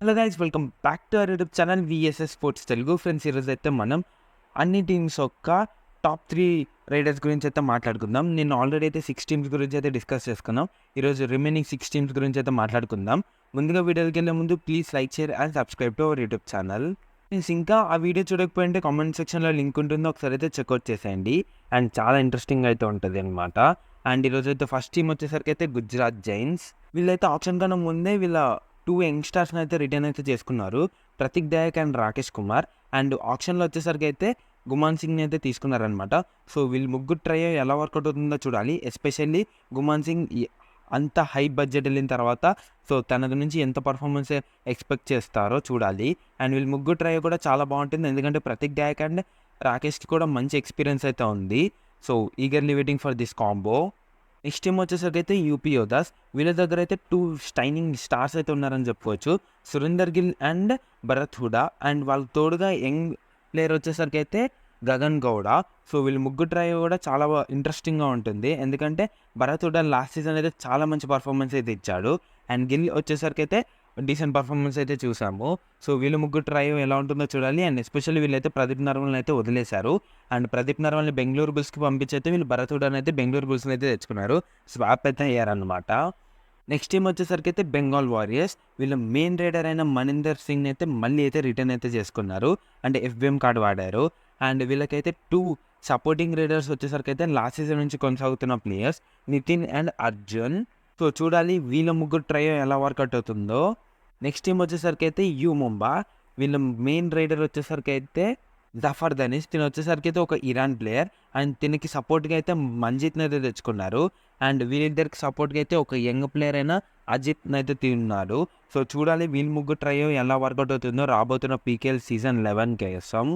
Hello guys, welcome back to our YouTube channel VSS sports Telugu. Friends, ఈరోజు అయితే మనం అన్ని టీమ్స్ యొక్క టాప్ 3 రైడర్స్ గురించి అయితే మాట్లాడుకుందాం. నేను ఆల్రెడీ అయితే 6 టీమ్స్ గురించి అయితే డిస్కస్ చేసుకున్నాం. ఈరోజు రిమైనింగ్ 6 టీమ్స్ గురించి అయితే మాట్లాడుకుందాం. ముందుగా వీడియోకి వెళ్ళే ముందు please like, share and subscribe to our YouTube channel. Means ఇంకా ఆ వీడియో చూడకపోయింటే కామెంట్ సెక్షన్లో లింక్ ఉంటుంది, ఒకసారి అయితే చెక్అవుట్ చేసేయండి. అండ్ చాలా ఇంట్రెస్టింగ్ అయితే ఉంటుంది అనమాట. అండ్ ఈరోజు అయితే ఫస్ట్ టీం వచ్చేసరికి అయితే గుజరాత్ జైన్స్. వీళ్ళైతే ఆప్షన్ కన్నా ముందే వీళ్ళ 2 యంగ్స్టర్స్ని అయితే రిటర్న్ అయితే చేసుకున్నారు, ప్రతీక్ దయాక్ అండ్ రాకేష్ కుమార్. అండ్ ఆప్షన్లో వచ్చేసరికి అయితే గుమాన్ సింగ్ని అయితే తీసుకున్నారనమాట. సో వీళ్ళు ముగ్గురు ట్రై ఎలా వర్కౌట్ అవుతుందో చూడాలి. ఎస్పెషల్లీ గుమాన్ సింగ్ అంత హై బడ్జెట్ వెళ్ళిన తర్వాత సో తన నుంచి ఎంత పర్ఫార్మెన్స్ ఎక్స్పెక్ట్ చేస్తారో చూడాలి. అండ్ వీళ్ళు ముగ్గురు ట్రై కూడా చాలా బాగుంటుంది, ఎందుకంటే ప్రతీక్ దయాక్ అండ్ రాకేష్కి కూడా మంచి ఎక్స్పీరియన్స్ అయితే ఉంది. So eagerly waiting for this combo. Next team వచ్చేసరికి అయితే యూపీ యోధాస్. వీళ్ళ దగ్గర అయితే 2 స్టైనింగ్ స్టార్స్ అయితే ఉన్నారని చెప్పుకోవచ్చు, సురేందర్ గిల్ అండ్ భరత్ హుడా. అండ్ వాళ్ళకి తోడుగా యంగ్ ప్లేయర్ వచ్చేసరికి అయితే గగన్ గౌడ. సో వీళ్ళు ముగ్గురు ట్రై కూడా చాలా ఇంట్రెస్టింగ్గా ఉంటుంది, ఎందుకంటే భరత్ హుడా లాస్ట్ సీజన్ అయితే చాలా మంచి పర్ఫార్మెన్స్ అయితే ఇచ్చాడు. అండ్ గిల్ వచ్చేసరికి అయితే డీసెంట్ పర్ఫార్మెన్స్ అయితే చూసాము. సో వీళ్ళు ముగ్గురు ట్రై ఎలా ఉంటుందో చూడాలి. అండ్ ఎస్పెషల్లీ వీళ్ళైతే ప్రదీప్ నర్వాల్ని అయితే వదిలేశారు. అండ్ ప్రదీప్ నర్వాల్ని బెంగళూరు బుల్స్కి పంపించి అయితే వీళ్ళు భరత్ హుడాని అయితే బెంగళూరు బుల్స్ని అయితే తెచ్చుకున్నారు, స్వాప్ అయితే అయ్యారనమాట. నెక్స్ట్ టీం వచ్చేసరికి అయితే బెంగాల్ వారియర్స్. వీళ్ళ మెయిన్ రైడర్ అయిన మనిందర్ సింగ్ని అయితే మళ్ళీ అయితే రిటర్న్ అయితే చేసుకున్నారు, అంటే ఎఫ్బిఎం కార్డ్ వాడారు. అండ్ వీళ్ళకైతే 2 సపోర్టింగ్ రైడర్స్ వచ్చేసరికి అయితే లాస్ట్ సీజన్ నుంచి కొనసాగుతున్న players Nitin and Arjun. So చూడాలి వీళ్ళ ముగ్గురు ట్రై ఎలా వర్కౌట్ అవుతుందో. నెక్స్ట్ టీం వచ్చేసరికి అయితే యూ ముంబా. వీళ్ళ మెయిన్ రైడర్ వచ్చేసరికి అయితే జఫర్ దనీష్. తిని వచ్చేసరికి అయితే ఒక ఇరాన్ ప్లేయర్. అండ్ తినకి సపోర్ట్గా అయితే మంజిత్ని అయితే తెచ్చుకున్నారు. అండ్ వీళ్ళిద్దరికి సపోర్ట్గా అయితే ఒక యంగ్ ప్లేయర్ అయిన అజిత్ని అయితే తిన్నారు. సో చూడాలి వీళ్ళ ముగ్గురు ట్రై ఎలా వర్కౌట్ అవుతుందో రాబోతున్న పీకేఎల్ సీజన్ 11 కోసం.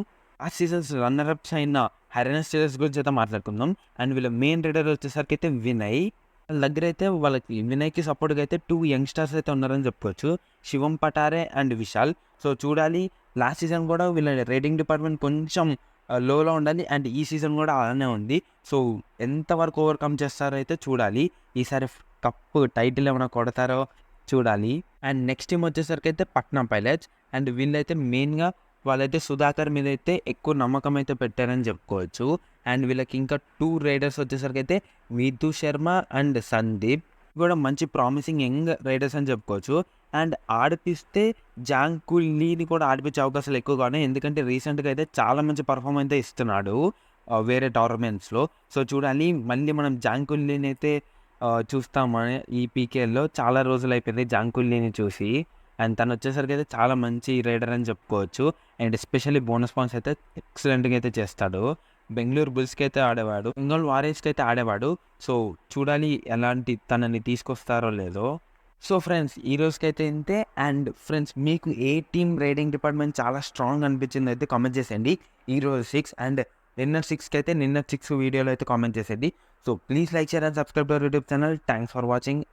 ఆ సీజన్స్ రన్నర్అప్స్ అయిన హర్యానా స్టీలర్స్ గురించి అయితే మాట్లాడుకుందాం. అండ్ వీళ్ళ మెయిన్ రైడర్ వచ్చేసరికి అయితే వినయ్. వాళ్ళ దగ్గర అయితే వాళ్ళకి వినయ్కి సపోర్ట్గా అయితే 2 యంగ్స్టర్స్ అయితే ఉన్నారని చెప్పుకోవచ్చు, శివం పటారే అండ్ విశాల్. సో చూడాలి లాస్ట్ సీజన్ కూడా వీళ్ళ రేటింగ్ డిపార్ట్మెంట్ కొంచెం లోలో ఉండాలి, అండ్ ఈ సీజన్ కూడా అలానే ఉంది. సో ఎంతవరకు ఓవర్కమ్ చేస్తారో అయితే చూడాలి. ఈసారి కప్పు టైటిల్ ఏమైనా కొడతారో చూడాలి. అండ్ నెక్స్ట్ టీం వచ్చేసరికి అయితే పట్నా పైలట్స్. అండ్ వీళ్ళైతే మెయిన్గా వాళ్ళైతే సుధాకర్ మీద అయితే ఎక్కువ నమ్మకం అయితే పెట్టారని చెప్పుకోవచ్చు. అండ్ వీళ్ళకి ఇంకా 2 రైడర్స్ వచ్చేసరికి అయితే మీతు శర్మ అండ్ సందీప్ కూడా మంచి ప్రామిసింగ్ యంగ్ రైడర్స్ అని చెప్పుకోవచ్చు. అండ్ ఆడిపిస్తే జాంకులీని కూడా ఆడిపించే అవకాశాలు ఎక్కువగానే, ఎందుకంటే రీసెంట్గా అయితే చాలా మంచి పర్ఫార్మెన్స్ అయితే ఇస్తున్నాడు వేరే టోర్నమెంట్స్లో. సో చూడాలి మళ్ళీ మనం జాంకులీని అయితే చూస్తామని ఈ పీకేఎల్లో. చాలా రోజులు అయిపోయింది జాంకులీని చూసి. అండ్ తను వచ్చేసరికి అయితే చాలా మంచి రైడర్ అని చెప్పుకోవచ్చు. అండ్ ఎస్పెషల్లీ బోనస్ పాయింట్స్ అయితే ఎక్సలెంట్గా అయితే చేస్తాడు. బెంగళూరు బుల్స్కి అయితే ఆడేవాడు, బెంగాల్ వారియర్స్కి అయితే ఆడేవాడు. సో చూడాలి ఎలాంటి తనని తీసుకొస్తారో లేదో. సో ఫ్రెండ్స్, ఈ రోజుకైతే ఇంతే. అండ్ ఫ్రెండ్స్, మీకు ఏ టీమ్ రైడింగ్ డిపార్ట్మెంట్ చాలా స్ట్రాంగ్ అనిపించింది అయితే కామెంట్ చేసేయండి. ఈరోజు 6 అండ్ నిన్న 6కి అయితే నిన్న 6 వీడియోలో అయితే కామెంట్ చేసేయండి. So please like, share and subscribe to our YouTube channel. Thanks for watching.